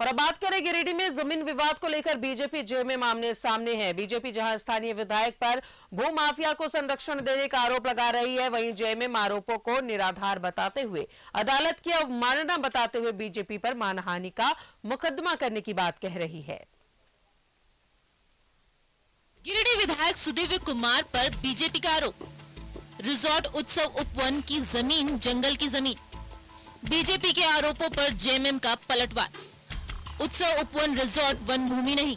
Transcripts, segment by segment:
और अब बात करें गिरिडीह में जमीन विवाद को लेकर बीजेपी जेएमएम आमने सामने है। बीजेपी जहां स्थानीय विधायक पर भू माफिया को संरक्षण देने का आरोप लगा रही है, वहीं जेएमएम आरोपों को निराधार बताते हुए अदालत की अवमानना बताते हुए बीजेपी पर मानहानि का मुकदमा करने की बात कह रही है। गिरिडीह विधायक सुदीव्य कुमार पर बीजेपी का आरोप, रिजॉर्ट उत्सव उपवन की जमीन जंगल की जमीन। बीजेपी के आरोपों पर जेएमएम का पलटवार, उत्सव उपवन रिजॉर्ट वन भूमि नहीं।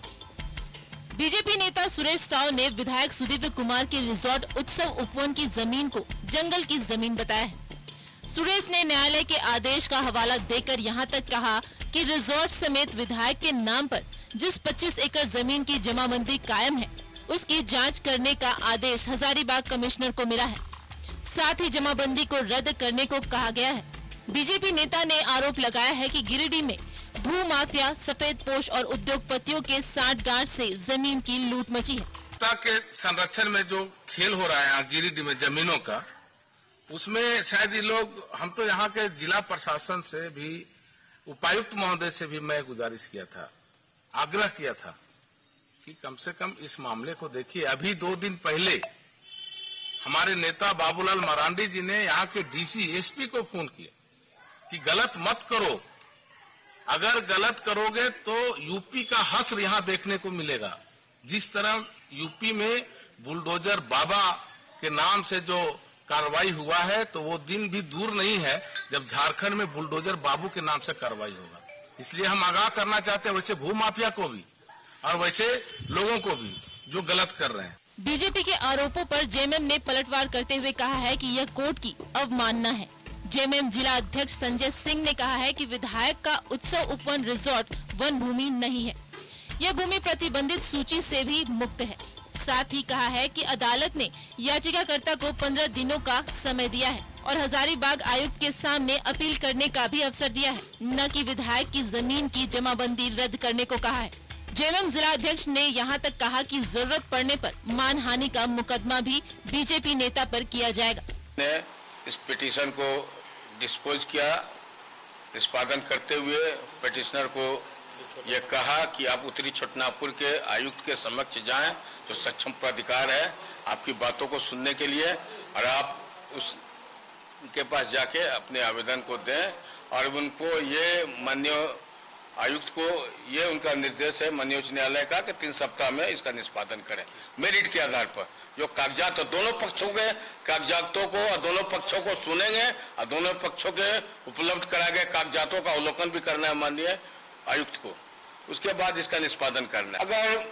बीजेपी नेता सुरेश साव ने विधायक सुदीव्य कुमार के रिजॉर्ट उत्सव उपवन की जमीन को जंगल की जमीन बताया है। सुरेश ने न्यायालय के आदेश का हवाला देकर यहां तक कहा कि रिजॉर्ट समेत विधायक के नाम पर जिस 25 एकड़ जमीन की जमाबंदी कायम है, उसकी जांच करने का आदेश हजारीबाग कमिश्नर को मिला है। साथ ही जमाबंदी को रद्द करने को कहा गया है। बीजेपी नेता ने आरोप लगाया है कि गिरिडीह में भू माफिया, सफेद पोश और उद्योगपतियों के साठगांठ से जमीन की लूट मची है। सत्ता के संरक्षण में जो खेल हो रहा है यहाँ गिरिडीह में जमीनों का, उसमें शायद ये लोग, हम तो यहाँ के जिला प्रशासन से भी, उपायुक्त महोदय से भी मैं गुजारिश किया था, आग्रह किया था कि कम से कम इस मामले को देखिए। अभी 2 दिन पहले हमारे नेता बाबूलाल मरांडी जी ने यहाँ के डीसी एसपी को फोन किया कि गलत मत करो, अगर गलत करोगे तो यूपी का हश्र यहाँ देखने को मिलेगा। जिस तरह यूपी में बुलडोजर बाबा के नाम से जो कार्रवाई हुआ है, तो वो दिन भी दूर नहीं है जब झारखंड में बुलडोजर बाबू के नाम से कार्रवाई होगा। इसलिए हम आगाह करना चाहते हैं वैसे भू माफिया को भी और वैसे लोगों को भी जो गलत कर रहे हैं। बीजेपी के आरोपों पर जेएमएम ने पलटवार करते हुए कहा है कि यह कोर्ट की अवमानना है। जेएमएम जिला अध्यक्ष संजय सिंह ने कहा है कि विधायक का उत्सव उपवन रिजॉर्ट वन भूमि नहीं है, यह भूमि प्रतिबंधित सूची से भी मुक्त है। साथ ही कहा है कि अदालत ने याचिकाकर्ता को 15 दिनों का समय दिया है और हजारीबाग आयुक्त के सामने अपील करने का भी अवसर दिया है, न कि विधायक की जमीन की जमाबंदी रद्द करने को कहा है। जेएमएम जिला अध्यक्ष ने यहां तक कहा कि जरूरत पड़ने पर मानहानि का मुकदमा भी बीजेपी नेता पर किया जाएगा। इस पिटीशन को डिस्पोज किया, निष्पादन करते हुए पिटिशनर को ये कहा कि आप उत्तरी छोटनागपुर के आयुक्त के समक्ष जाएं, जो सक्षम प्राधिकार है आपकी बातों को सुनने के लिए, और आप उनके पास जाके अपने आवेदन को दें और उनको ये माननीय आयुक्त को ये उनका निर्देश है माननीय उच्च न्यायालय का कि 3 सप्ताह में इसका निष्पादन करें। मेरिट के आधार पर जो कागजात दोनों पक्षों के कागजातों को और दोनों पक्षों को सुनेंगे और दोनों पक्षों के उपलब्ध कराए गए कागजातों का अवलोकन भी करना है माननीय आयुक्त को, उसके बाद इसका निष्पादन करना है। अगर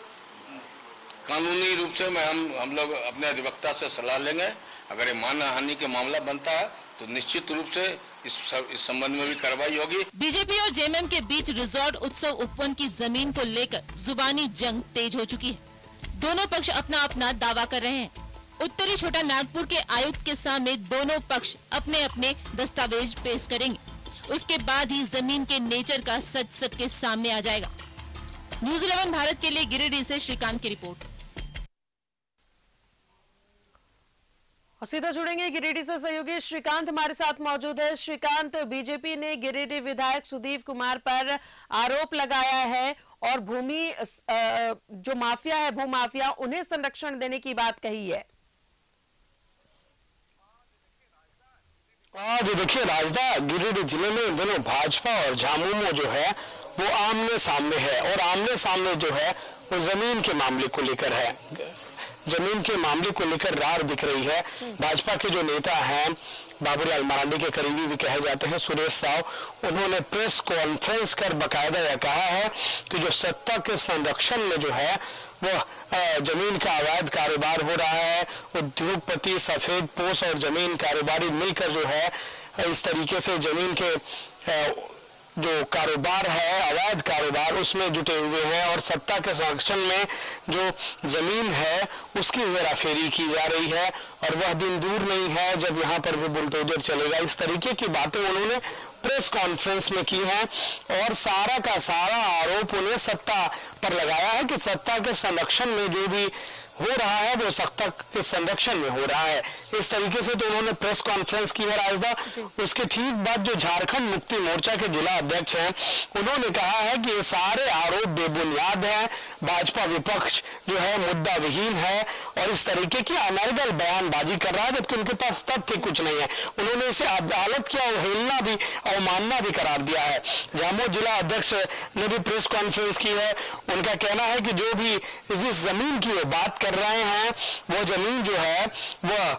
कानूनी रूप से हम लोग अपने अधिवक्ता से सलाह लेंगे, अगर ये मानहानि के मामला बनता है तो निश्चित रूप से इस संबंध में भी कार्रवाई होगी। बीजेपी और जेएमएम के बीच रिजॉर्ट उत्सव उपवन की जमीन को लेकर जुबानी जंग तेज हो चुकी है। दोनों पक्ष अपना अपना दावा कर रहे हैं। उत्तरी छोटा नागपुर के आयुक्त के सामने दोनों पक्ष अपने अपने दस्तावेज पेश करेंगे, उसके बाद ही जमीन के नेचर का सच सबके सामने आ जाएगा। न्यूज़ 11 भारत के लिए गिरिडीह से श्रीकांत की रिपोर्ट। और सीधा जुड़ेंगे गिरिडीह से सहयोगी श्रीकांत हमारे साथ मौजूद है। श्रीकांत, बीजेपी ने गिरिडीह विधायक सुदीव्य कुमार पर आरोप लगाया है और भूमि जो माफिया है, भू माफिया, उन्हें संरक्षण देने की बात कही है। जो देखिए राजदा, गिरिडीह जिले में दोनों भाजपा और झामुमो जो है वो आमने सामने है, और आमने सामने जो है वो जमीन के मामले को लेकर है। जमीन के मामले को लेकर रार दिख रही है। भाजपा के जो नेता हैं, बाबूलाल मरांडी के करीबी भी कहे जाते हैं, सुरेश साव, उन्होंने प्रेस कॉन्फ्रेंस कर बकायदा यह कहा है कि जो सत्ता के संरक्षण में जो है वो जमीन का अवैध कारोबार हो रहा है, उद्योगपति, सफेद पोश और जमीन कारोबारी मिलकर जो है इस तरीके से जमीन के जो कारोबार है, अवैध कारोबार, उसमें जुटे हुए हैं और सत्ता के संरक्षण में जो जमीन है उसकी हेराफेरी की जा रही है और वह दिन दूर नहीं है जब यहाँ पर भी बुलडोजर चलेगा। इस तरीके की बातें उन्होंने प्रेस कॉन्फ्रेंस में की हैं और सारा का सारा आरोप उन्हें सत्ता पर लगाया है कि सत्ता के संरक्षण में जो भी हो रहा है वो सत्ता के संरक्षण में हो रहा है। इस तरीके से तो उन्होंने प्रेस कॉन्फ्रेंस की है राजदा। उसके ठीक बाद जो झारखंड मुक्ति मोर्चा के जिला अध्यक्ष हैं उन्होंने कहा है कि ये सारे आरोप बेबुनियाद हैं, भाजपा विपक्ष जो है मुद्दा विहीन है और इस तरीके की अनर्गल बयानबाजी कर रहा है जबकि उनके पास तथ्य कुछ नहीं है। उन्होंने इसे अदालत की अवहेलना भी अवमानना भी करार दिया है। झामो जिला अध्यक्ष ने भी प्रेस कॉन्फ्रेंस की है। उनका कहना है कि जो भी जिस जमीन की वो बात कर रहे हैं वो जमीन जो है वह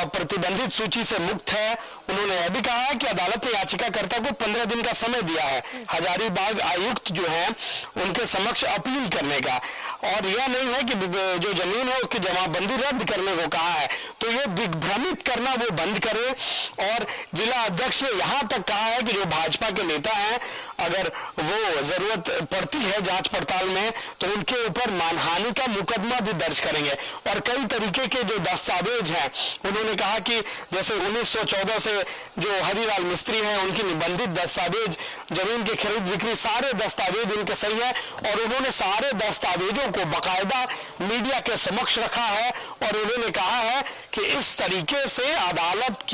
प्रतिबंधित सूची से मुक्त है। उन्होंने यह भी कहा है कि अदालत ने याचिकाकर्ता को 15 दिन का समय दिया है हजारीबाग आयुक्त जो है उनके समक्ष अपील करने का, और यह नहीं है कि जो जमीन है उसकी जमाबंदी रद्द करने को कहा है। तो ये दिग्भ्रमित करना वो बंद करे। और जिला अध्यक्ष ने यहाँ तक कहा है कि जो भाजपा के नेता हैं अगर वो जरूरत पड़ती है जांच पड़ताल में तो उनके ऊपर मानहानि का मुकदमा भी दर्ज करेंगे। और कई तरीके के जो दस्तावेज हैं उन्होंने कहा कि जैसे 1914 से जो हरिलाल मिस्त्री हैं उनकी निबंधित दस्तावेज जमीन की खरीद बिक्री सारे दस्तावेज उनके सही है और उन्होंने सारे दस्तावेजों को बकायदा मीडिया के समक्ष रखा है। और उन्होंने कहा है कि इस तरीके से अदालत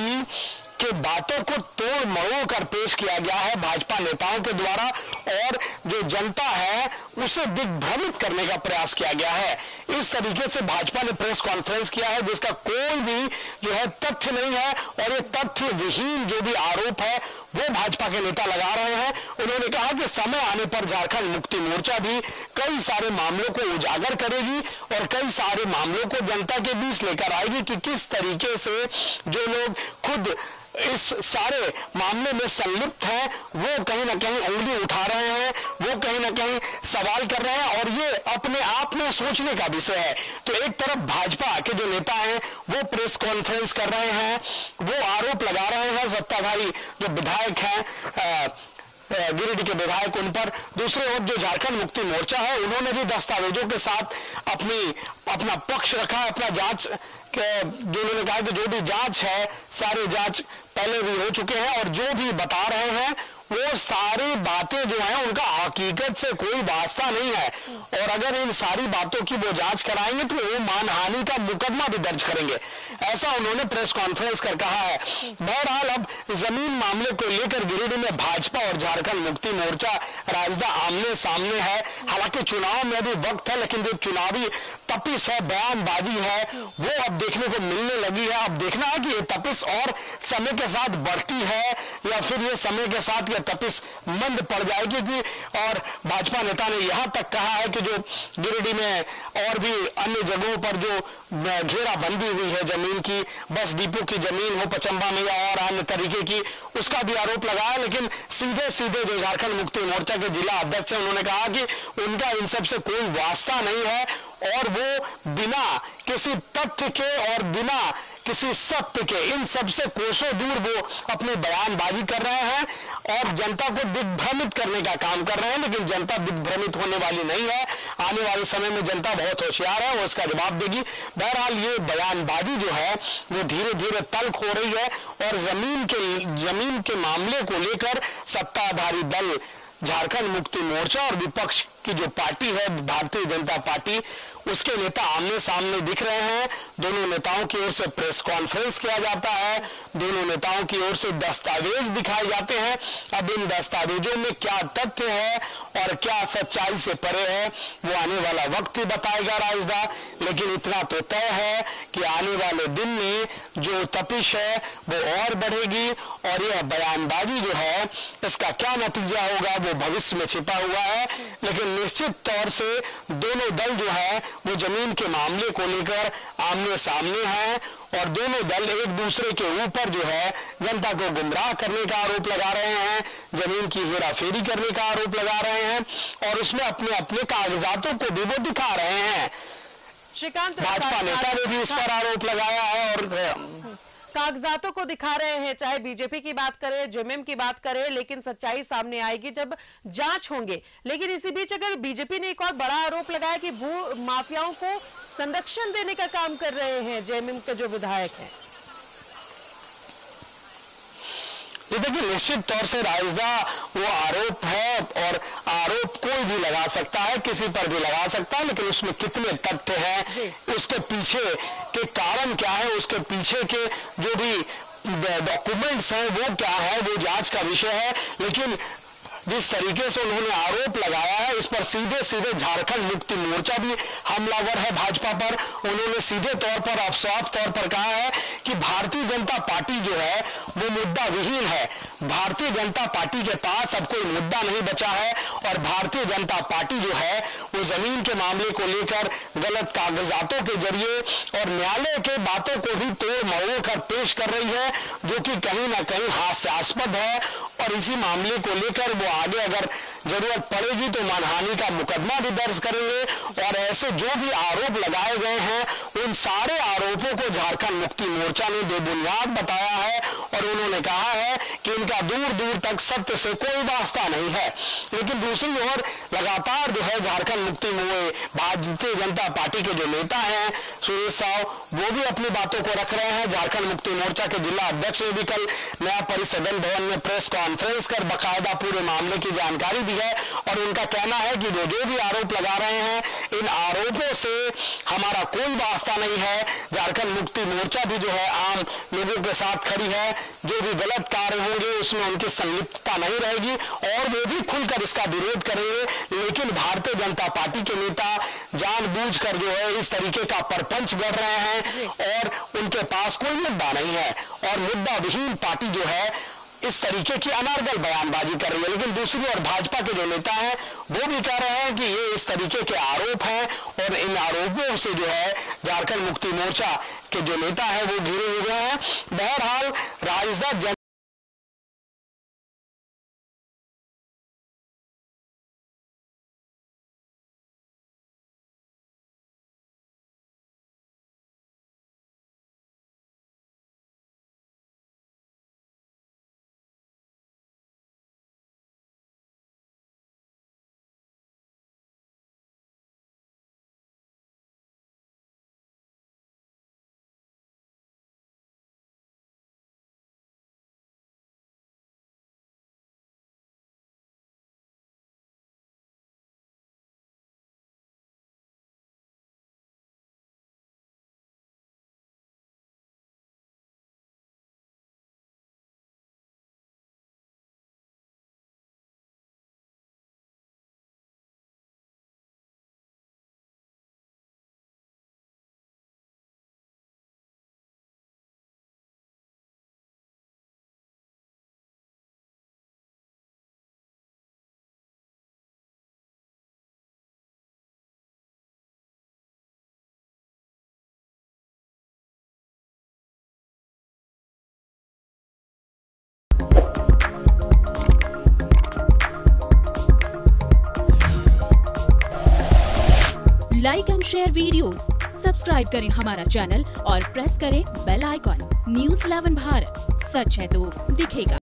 के बातों को तोड़ मरोड़ कर पेश किया गया है भाजपा नेताओं के द्वारा और जो जनता है उसे दिग्भ्रमित करने का प्रयास किया गया है। इस तरीके से भाजपा ने प्रेस कॉन्फ्रेंस किया है जिसका कोई भी जो है तथ्य नहीं है और ये तथ्य विहीन जो भी आरोप है वो भाजपा के नेता लगा रहे हैं। उन्होंने कहा कि समय आने पर झारखंड मुक्ति मोर्चा भी कई सारे मामलों को उजागर करेगी और कई सारे मामलों को जनता के बीच लेकर आएगी कि किस तरीके से जो लोग खुद इस सारे मामले में संलिप्त हैं वो कहीं ना कहीं उंगली उठा रहे हैं, वो कहीं ना कहीं सवाल कर रहे हैं और ये अपने आप में सोचने का विषय है। तो एक तरफ भाजपा के जो नेता हैं वो प्रेस कॉन्फ्रेंस कर रहे हैं, वो आरोप लगा रहे हैं सत्ताधारी जो विधायक हैं गिरिडीह के विधायक उन पर। दूसरे ओर जो झारखंड मुक्ति मोर्चा है उन्होंने भी दस्तावेजों के साथ अपना पक्ष रखा है, अपना जांच जो उन्होंने कहा कि जो भी जांच है सारे जांच पहले भी हो चुके हैं और जो भी बता रहे हैं वो सारी बातें जो हैं उनका हकीकत से कोई वास्ता नहीं है और अगर इन सारी बातों की वो जांच कराएंगे तो वो मानहानि का मुकदमा भी दर्ज करेंगे, ऐसा उन्होंने प्रेस कॉन्फ्रेंस कर कहा है। बहरहाल अब जमीन मामले को लेकर गिरिडीह में भाजपा और झारखंड मुक्ति मोर्चा राजदा आमने सामने है। हालांकि चुनाव में अभी वक्त है लेकिन जो चुनावी तपिश है बयानबाजी है वो अब देखने को मिलने लगी है। अब देखना है कि ये तपिश और समय के साथ बढ़ती है या फिर ये समय के साथ तपिश मंद पड़ जाएगी कि और भाजपा नेता ने यहां तक कहा है कि जो गिरिडीह में और भी अन्य जगहों पर जो घेराबंदी हुई है जमीन की, बस डिपो की जमीन हो पचम्बा में या और अन्य तरीके की, उसका भी आरोप लगाया। लेकिन सीधे सीधे जो झारखंड मुक्ति मोर्चा के जिला अध्यक्ष हैं उन्होंने कहा कि उनका इन सब से कोई वास्ता नहीं है और वो बिना किसी तथ्य के और बिना किसी सत्य के इन सबसे कोसों दूर वो अपनी बयानबाजी कर रहे हैं और जनता को दिग्भ्रमित करने का काम कर रहे हैं। लेकिन जनता दिग्भ्रमित होने वाली नहीं है, आने वाले समय में जनता बहुत होशियार है, वो इसका जवाब देगी। बहरहाल ये बयानबाजी जो है वो धीरे धीरे तल्ख हो रही है और जमीन के मामले को लेकर सत्ताधारी दल झारखंड मुक्ति मोर्चा और विपक्ष की जो पार्टी है भारतीय जनता पार्टी उसके नेता आमने सामने दिख रहे हैं। दोनों नेताओं की ओर से प्रेस कॉन्फ्रेंस किया जाता है, दोनों नेताओं की ओर से दस्तावेज दिखाए जाते हैं। अब इन दस्तावेजों में क्या तथ्य है और क्या सच्चाई से परे है वो आने वाला वक्त ही बताएगा राजदा। लेकिन इतना तो तय है कि आने वाले दिन में जो तपिश है वो और बढ़ेगी और यह बयानबाजी जो है इसका क्या नतीजा होगा वो भविष्य में छिपा हुआ है। लेकिन निश्चित तौर से दोनों दल जो है वो जमीन के मामले को लेकर आमने सामने हैं और दोनों दल एक दूसरे के ऊपर जो है जनता को गुमराह करने का आरोप लगा रहे हैं, जमीन की हेराफेरी करने का आरोप लगा रहे हैं और उसमें अपने अपने कागजातों को भी वो दिखा रहे हैं। श्रीकांत, भाजपा नेता ने भी इस पर आरोप लगाया है और कागजातों को दिखा रहे हैं, चाहे बीजेपी की बात करें जेएमएम की बात करें, लेकिन सच्चाई सामने आएगी जब जांच होंगे। लेकिन इसी बीच अगर बीजेपी ने एक और बड़ा आरोप लगाया कि भू माफियाओं को संरक्षण देने का काम कर रहे हैं जेएमएम के जो विधायक हैं। जैसे कि निश्चित तौर से राइजा वो आरोप है और आरोप कोई भी लगा सकता है, किसी पर भी लगा सकता है, लेकिन उसमें कितने तथ्य हैं, उसके पीछे के कारण क्या है, उसके पीछे के जो भी डॉक्यूमेंट्स हैं वो क्या है, वो जांच का विषय है। लेकिन जिस तरीके से उन्होंने आरोप लगाया है, इस पर सीधे सीधे झारखंड मुक्ति मोर्चा भी हमलावर है भाजपा पर। उन्होंने सीधे तौर पर और साफ तौर पर कहा है कि भारतीय जनता पार्टी जो है वो मुद्दा विहीन है। भारतीय जनता पार्टी के पास अब कोई मुद्दा नहीं बचा है और भारतीय जनता पार्टी जो है वो जमीन के मामले को लेकर गलत कागजातों के जरिए और न्यायालय के बातों को भी तोड़ मरोड़ कर पेश कर रही है, जो कि कहीं ना कहीं हास्यास्पद है। और इसी मामले को लेकर वो आगे अगर जरूरत पड़ेगी तो मानहानि का मुकदमा भी दर्ज करेंगे। और ऐसे जो भी आरोप लगाए गए हैं उन सारे आरोपों को झारखंड मुक्ति मोर्चा ने बेबुनियाद बताया है और उन्होंने कहा है कि इनका दूर दूर तक सत्य से कोई वास्ता नहीं है। लेकिन दूसरी ओर लगातार जो है झारखंड मुक्ति भारतीय जनता पार्टी के जो नेता हैं सुरेश साव, वो भी अपनी बातों को रख रहे हैं। झारखंड मुक्ति मोर्चा के जिला अध्यक्ष ने भी कल नया परिसदन भवन में प्रेस कॉन्फ्रेंस कर बकायदा पूरे मामले की जानकारी दी है और उनका कहना है कि वो जो भी आरोप लगा रहे हैं, इन आरोपों से हमारा कोई वास्ता नहीं है। झारखंड मुक्ति मोर्चा भी जो है आम लोगों के साथ खड़ी है, जो भी गलत कार्य होंगे उसमें उनकी संलिप्तता नहीं रहेगी और वो भी खुलकर इसका विरोध करेंगे। लेकिन भारतीय जनता पार्टी के नेता जानबूझकर जो है इस तरीके का परपंच गढ़ रहे हैं और उनके पास कोई मुद्दा नहीं है और मुद्दा विहीन पार्टी जो है इस तरीके की अनारगल बयानबाजी कर रही है। लेकिन दूसरी ओर भाजपा के जो नेता हैं वो भी कह रहे हैं कि ये इस तरीके के आरोप हैं और इन आरोपों से जो है झारखंड मुक्ति मोर्चा के जो नेता हैं वो घिरे हुए हैं। बहरहाल राजद like and share videos, subscribe करें हमारा चैनल और प्रेस करें बेल आइकॉन। News 11 भारत, सच है तो दिखेगा।